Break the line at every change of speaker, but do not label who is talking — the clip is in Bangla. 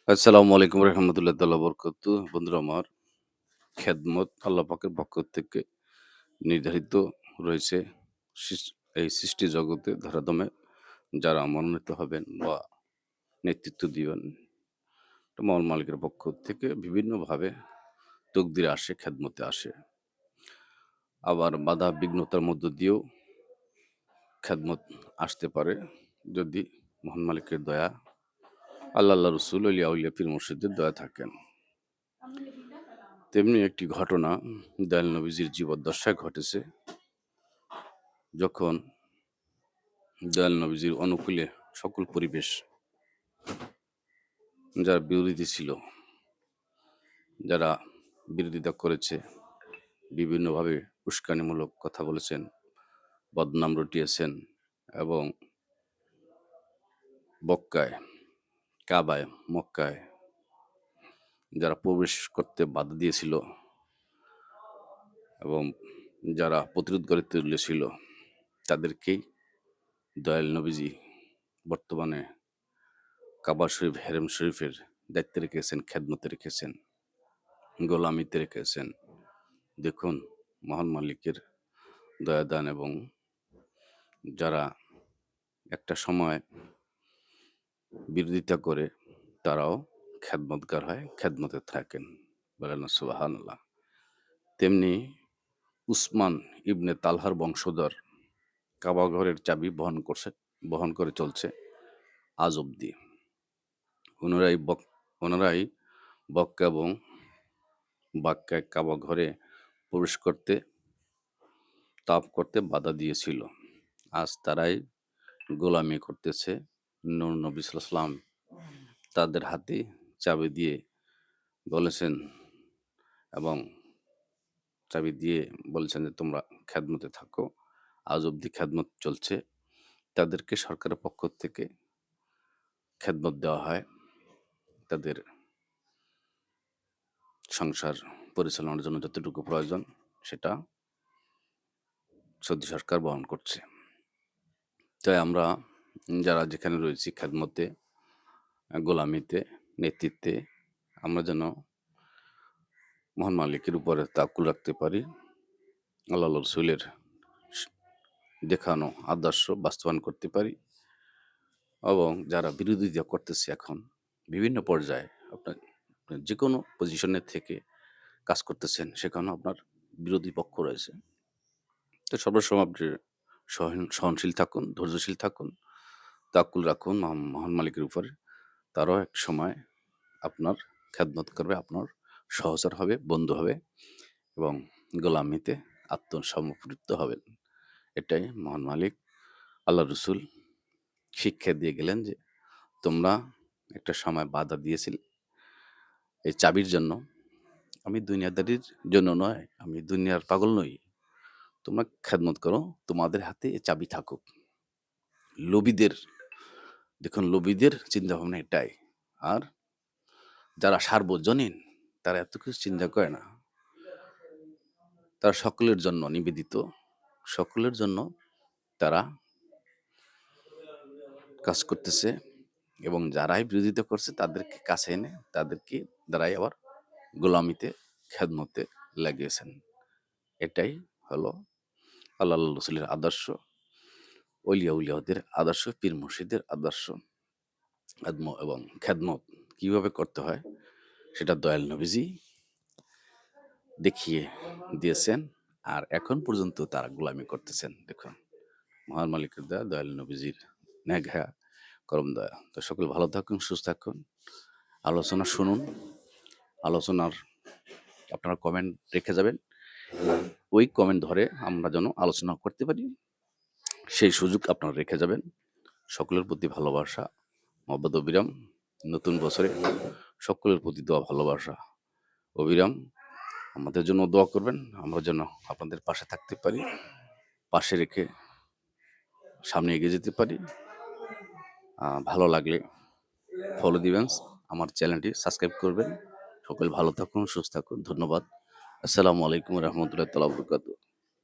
আসসালামু আলাইকুম রহমতুল্লাহ তাআলা বরকাতুহ। বন্ধুরা আমার, খেদমত আল্লাহ পাকের পক্ষ থেকে নির্ধারিত রয়েছে। এই সৃষ্টি জগতে ধরাধামে যারা মনোনীত হবেন বা নেতৃত্ব দিবেন, এটা মহান মালিকের পক্ষ থেকে বিভিন্নভাবে তকদিরে আসে, খেদমতে আসে। আবার বাধা বিঘ্নতার মধ্য দিয়েও খেদমত আসতে পারে, যদি মহান মালিকের দয়া, আল্লাহ রসুল, আলিয়া উলিয়া পীর মুর্শিদের দয়া থাকেন। তেমনি একটি ঘটনা দয়াল নবীজির জীবদ্দশায় ঘটেছে, যখন দয়াল নবীজির অনুকূলে সকল পরিবেশ যারা বিরোধী ছিল, যারা বিরোধিতা করেছে, বিভিন্নভাবে উস্কানিমূলক কথা বলেছেন, বদনাম রটিয়েছেন এবং বক্কায়, কাবায়, মক্কায় যারা প্রবেশ করতে বাধা দিয়েছিল এবং যারা প্রতিরোধ গড়ে তুলেছিল, তাদেরকেই দয়াল নবীজি বর্তমানে কাবা শরীফ, হেরেম শরীফের দায়িত্বে রেখেছেন, খেদমতে রেখেছেন, গোলামিতে রেখেছেন। দেখুন মহান মালিকের দয়াদান, এবং যারা একটা সময় বিরোধিতা করে তারাও খেদমতগার হয়, খেদমতে থাকেন। বলেন না সুবহানাল্লাহ। তেমনি উসমান ইবনে তালহার বংশধর কাবা ঘরের চাবি বহন করে চলছে আজ অব্দি। ওনারাই বক্কা এবং বাক্কায় কাবা ঘরে প্রবেশ করতে, তাওয়াফ করতে বাধা দিয়েছিল। আজ তারাই গোলামি করতেছে। নূর নবী সাল্লাল্লাহু আলাইহি ওয়াসাল্লাম তাদের হাতে চাবি দিয়ে বলেছেন, এবং চাবি দিয়ে বলেছেন যে তোমরা খেদমতে থাকো। আজ অব্দি খেদমত চলছে। তাদেরকে সরকারের পক্ষ থেকে খেদমত দেওয়া হয়। তাদের সংসার পরিচালনার জন্য যতটুকু প্রয়োজন, সেটা সৌদি সরকার বহন করছে। তাই আমরা যারা যেখানে রয়েছি খেদমতে, গোলামিতে, নেতৃত্বে, আমরা যেন মহান মালিকের উপরে তাওয়াক্কুল রাখতে পারি, আল্লাহ রসুলের স- দেখানো আদর্শ বাস্তবায়ন করতে পারি। এবং যারা বিরোধিতা করতেছে এখন বিভিন্ন পর্যায়ে, আপনার আপনার যে কোনো পজিশনে থেকে কাজ করতেছেন, সেখানেও আপনার বিরোধী পক্ষ রয়েছে। তো সর্বসময় আপনি সহনশীল থাকুন, ধৈর্যশীল থাকুন, তাওয়াক্কুল রাখুন মহান মালিকের উপরে। তারাও এক সময় আপনার খেদমত করবে, আপনার সহচর হবে, বন্ধু হবে, এবং গোলামিতে আত্মসমর্পিত হবেন। এটাই মহান মালিক আল্লাহ রসুল শিক্ষা দিয়ে গেলেন যে তোমরা একটা সময় বাধা দিয়েছিলে এই চাবির জন্য। আমি দুনিয়াদারির জন্য নয়, আমি দুনিয়ার পাগল নই। তোমরা খেদমত করো, তোমাদের হাতে এই চাবি থাকুক। লোভীদের, দেখুন লোভীদের চিন্তাভাবনা এটাই। আর যারা সার্বজনীন, তারা এত কিছু চিন্তা করে না। তারা সকলের জন্য নিবেদিত, সকলের জন্য তারা কাজ করতেছে, এবং যারাই বিরোধিতা করছে তাদেরকে কাছে এনে তাদেরকে দ্বারাই আবার গোলামিতে, খেদমতে লাগিয়েছেন। এটাই হলো আল্লাহ রসুলের আদর্শ, অলিয়া উলিয়াদের আদর্শ, পীর মুর্শিদের আদর্শ। এবং খেদমত কিভাবে করতে হয় সেটা দয়াল নবীজি দেখিয়ে দিয়েছেন, আর এখন পর্যন্ত তারা গোলামি করতেছেন। দেখুন মহান মালিকের দয়া, দয়াল নবীজির নেঘা করম দয়া। তো সকল ভালো থাকুন, সুস্থ থাকুন, আলোচনা শুনুন। আলোচনার আপনারা কমেন্ট রেখে যাবেন, ওই কমেন্ট ধরে আমরা যেন আলোচনা করতে পারি, সেই সুযোগ আপনারা রেখে যাবেন। সকলের প্রতি ভালোবাসা, মহব্বত অবিরাম। নতুন বছরে সকলের প্রতি দোয়া, ভালোবাসা অবিরাম। আমাদের জন্য দোয়া করবেন, আমরা যেন আপনাদের পাশে থাকতে পারি, পাশে রেখে সামনে এগিয়ে যেতে পারি। ভালো লাগলে ফলো দিবেন, আমার চ্যানেলটি সাবস্ক্রাইব করবেন। সকলে ভালো থাকুন, সুস্থ থাকুন। ধন্যবাদ। আসসালামু আলাইকুম রহমতুল্লাহ তাআলা বরকাতুহু।